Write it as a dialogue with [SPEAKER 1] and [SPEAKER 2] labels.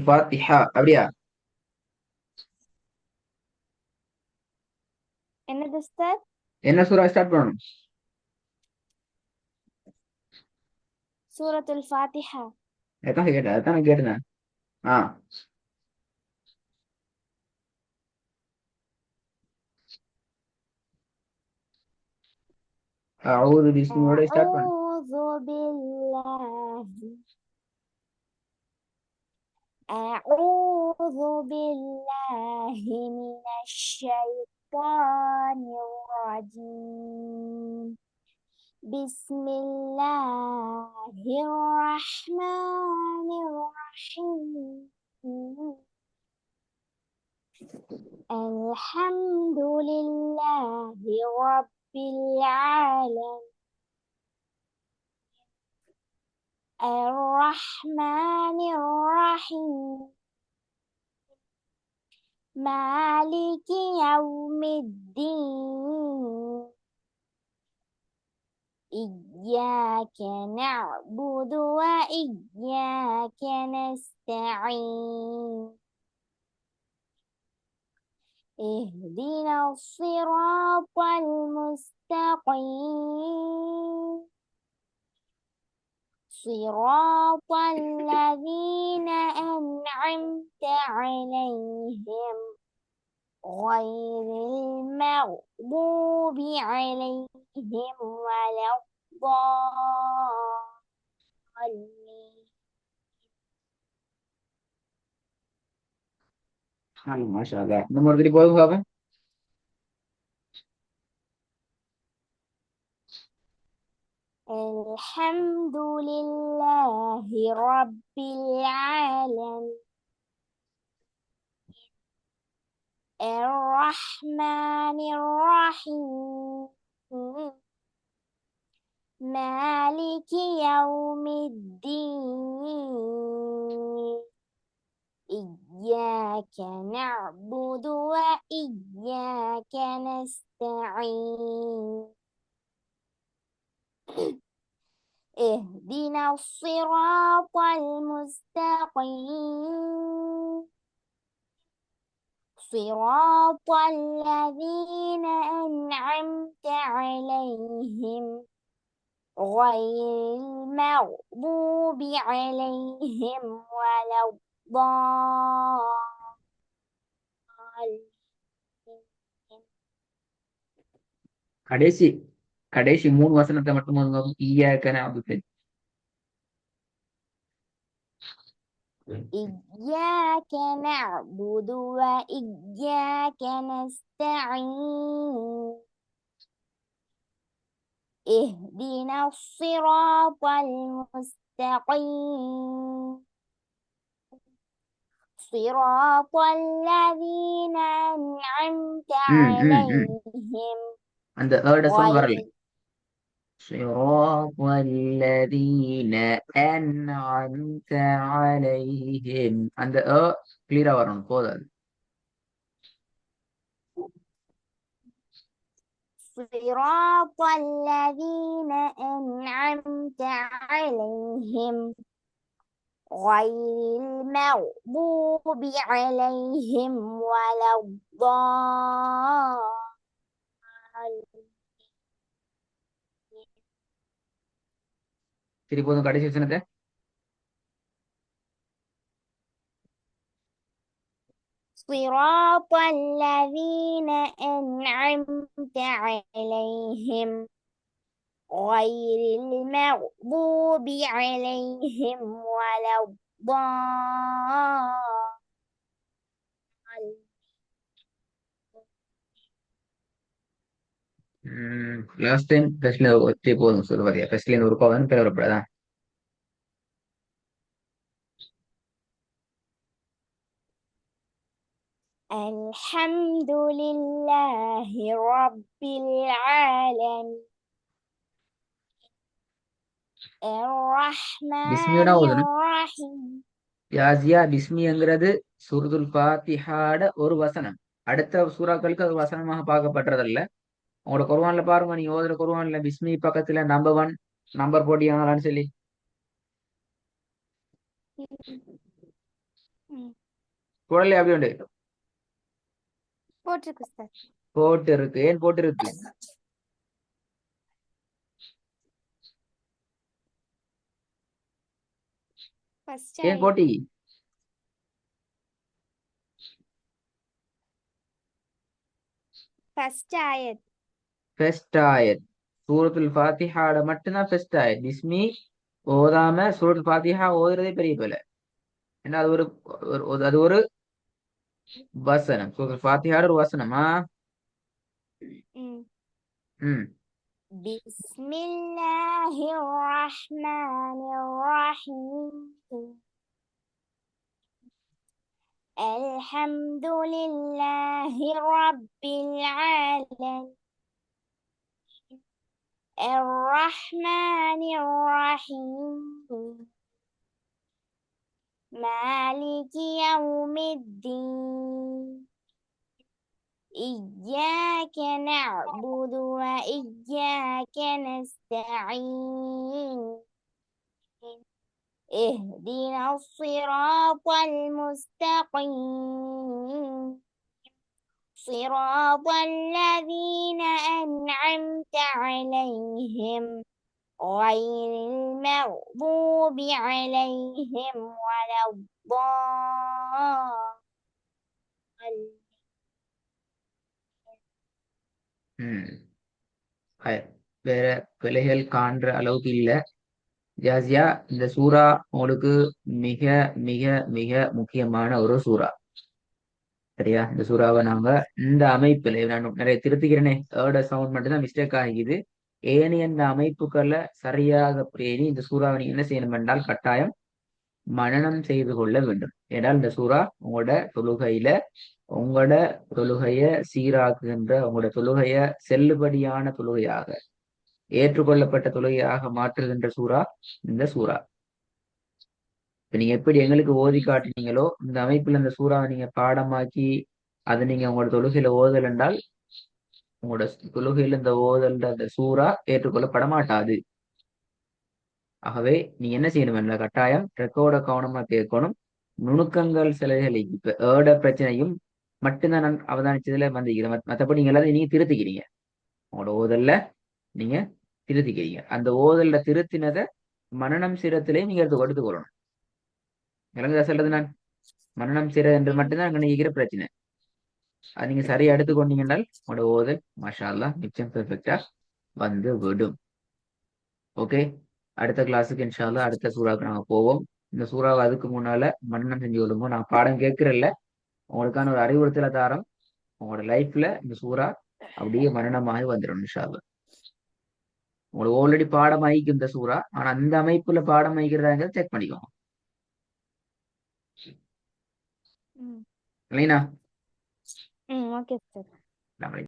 [SPEAKER 1] ஃபாத்திஹா அப்படியா?
[SPEAKER 2] என்னது உஸ்தாத்?
[SPEAKER 1] என்ன சூறா ஸ்டார்ட் பண்ணணும்?
[SPEAKER 2] சூரத்துல் ஃபாத்திஹா.
[SPEAKER 1] அதான் கேட்டேன், அதான் நான் கேட்டேன். ஆ, அவுது பிஸ்மியோட ஸ்டார்ட் பண்ணு.
[SPEAKER 2] அஊது பில்லாஹி அஊது பில்லாஹி மினஷ் ஷைத்தானிர் ரஜீம். பிஸ்மில்லாஹிர் ரஹ்மானிர் ரஹீம். அல்ஹம்துலில்லாஹி ரப்பில் ஆலமீன். الرحمن الرحيم. مالك يوم الدين. إياك نعبد وإياك نستعين. اهدنا الصراط المستقيم. صراط الذين أنعمت عليهم غير المغضوب عليهم ولا الضالين.
[SPEAKER 1] மாஷா அல்லாஹ். இன்னும் ஒரு திருப்பி போதும் பாப்பேன்.
[SPEAKER 2] الحمد لله رب العالمين. الرحمن الرحيم. مالك يوم الدين. إياك نعبد وإياك نستعين. اهدنا الصراط المستقيم. صراط الذين أنعمت عليهم غير المغضوب عليهم ولا الضالين.
[SPEAKER 1] கடைசி கடைசி 3 வசனத்தை மட்டும் ஓதுங்க. ஈயாக்க நஅபுது.
[SPEAKER 2] إياك نعبد وإياك نستعين. اهدنا الصراط المستقيم. صراط الذين أنعمت عليهم
[SPEAKER 1] அந்த ஏர்ட சவுண்ட் வரல.
[SPEAKER 2] غير
[SPEAKER 1] صراط الذين أنعمت عليهم. அந்த கிளியரா வரணும், போதாது.
[SPEAKER 2] صراط الذين أنعمت عليهم غير المغضوب عليهم ولا الضالين.
[SPEAKER 1] சரி, போதும். கடைசி வசனத்தை
[SPEAKER 2] صراط الذين أنعمت عليهم غير المغضوب عليهم ولا الضالين.
[SPEAKER 1] லாஸ்ட் டைம் ஃபர்ஸ்ட்ல ஒத்தி போதும் சொல்லுவாரியா? ஃபர்ஸ்ட்ல இருந்து ஒரு பவன் பேர் வரப்படாதான்.
[SPEAKER 2] الحمد لله رب العالمين. الرحمن
[SPEAKER 1] பிஸ்மியோட ஓதணும்.
[SPEAKER 2] الرحيم.
[SPEAKER 1] யாசியா பிஸ்மிங்கிறது சூரத்துல் ஃபாத்திஹாட ஒரு வசனம். அடுத்த சூறாக்களுக்கு அது வசனமாக பார்க்கப்படுறதல்ல. உங்களோட குர்ஆன்ல பாருங்க, நீங்க ஓதுற குர்ஆன்ல பிஸ்மி பக்கத்துல நம்பர் 1 நம்பர் போட்டியாங்களான்னு சொல்லி.
[SPEAKER 2] ம்.
[SPEAKER 1] போடலையா? அப்படி உண்டு.
[SPEAKER 2] போட்டிருக்கு உஸ்தாத்.
[SPEAKER 1] போட்டு இருக்கு. ஏன் போட்டு இருக்கு?
[SPEAKER 2] ஃபர்ஸ்ட்
[SPEAKER 1] ஏன்
[SPEAKER 2] ஆயத்.
[SPEAKER 1] போட்டி?
[SPEAKER 2] ஃபர்ஸ்ட் ஆயத்.
[SPEAKER 1] ஃபெஸ்ட் ஆயத். சூரத்துல் ஃபாத்திஹாட மட்டும்தான் ஃபெஸ்ட் ஆயத். பிஸ்மி ஓதாம சூரத்துல் ஃபாத்திஹா ஓதுறதே பெரிய பிள்ளை. ஏன்னா அது அது ஒரு வசனம். சூரத்துல் ஃபாத்திஹாட ஒரு வசனமா?
[SPEAKER 2] ம்.
[SPEAKER 1] ம்.
[SPEAKER 2] பிஸ்மில்லாஹிர் ரஹ்மானிர் ரஹீம். அல்ஹம்துலில்லாஹி ரப்பில் ஆலமீன். الرحمن الرحيم. مالك يوم الدين. إياك نعبد وإياك نستعين. اهدنا الصراط المستقيم. صراط الذين أنعمت عليهم غير المغضوب عليهم ولا الضالين.
[SPEAKER 1] ம். வேற பிழைகள் காண்ற அளவுக்கு இல்ல. ஜாசியா, இந்த சூரா உங்களுக்கு மிக மிக மிக முக்கியமான ஒரு சூரா. சரியா? இந்த சூறாவை நாங்க இந்த அமைப்புல நான் நிறைய திருத்திக்கிறேனே, ஏர்ட சவுண்ட் மட்டும்தான் மிஸ்டேக் ஆகிக்குது. ஏனி அந்த அமைப்புகளை சரியாக பேணி இந்த சூறாவை நீங்க என்ன செய்யணும் என்றால் கட்டாயம் மனனம் செய்து கொள்ள வேண்டும். ஏனால் இந்த சூறா உங்களோட தொழுகைய சீராக்குகின்ற, உங்களோட தொழுகைய செல்லுபடியான தொழுகையாக, ஏற்றுக்கொள்ளப்பட்ட தொழுகையாக மாற்றுகின்ற சூறா இந்த சூறா. இப்ப நீங்க எப்படி எங்களுக்கு ஓதி காட்டினீங்களோ இந்த அமைப்புல இந்த சூறாவை நீங்க பாடமாக்கி அதை நீங்க உங்களோட தொழுகையில ஓதல் என்றால் உங்களோட தொழுகையில இந்த ஓதல் அந்த சூறா ஏற்றுக்கொள்ளப்பட மாட்டாது. ஆகவே நீ என்ன செய்யணும்? கட்டாயம் ரெக்கோர்ட கவனமா கேட்கணும். நுணுக்கங்கள் சிலைகளை இப்ப ஏட பிரச்சனையும் மட்டும்தான் நான் அவதானிச்சதுல வந்திருக்கிறேன். மற்றபடி நீங்க எல்லாத்தையும் நீங்க திருத்திக்கிறீங்க. உங்களோட ஓதல்ல நீங்க திருத்திக்கிறீங்க. அந்த ஓதல்ல திருத்தினதை மனநம் சிரத்திலேயே நீங்க எடுத்துக்கொள்ளணும். விளங்குதா சொல்றது? நான் மனநம் சிர என்று மட்டும்தான் அங்க நினைக்கிற பிரச்சனை. அது நீங்க சரியா எடுத்துக்கொண்டீங்கன்னால் உங்களோட ஓதல் மாஷா அல்லாஹ் நிச்சயம் பெர்ஃபெக்டா வந்து விடும். ஓகே, அடுத்த கிளாஸுக்கு இன்ஷா அல்லாஹ் அடுத்த சூறாவுக்கு நாங்க போவோம். இந்த சூறாவை அதுக்கு முன்னால மன்னனம் செஞ்சு விடுவோம். நான் பாடம் கேட்கிறேன்ல, உங்களுக்கான ஒரு அறிவுறுத்தல தாரம். உங்களோட லைஃப்ல இந்த சூறா அப்படியே மரணமாகி வந்துடும் இன்ஷா அல்லாஹ். உங்களுக்கு ஆல்ரெடி பாடம் ஆகிக்கும் இந்த சூறா, ஆனா அந்த அமைப்புல பாடம் ஆகிக்கிறதாங்க செக் பண்ணிக்கோங்க.
[SPEAKER 2] ம்.
[SPEAKER 1] இல்லைனா
[SPEAKER 2] ஓகே சார்.
[SPEAKER 1] நம்ம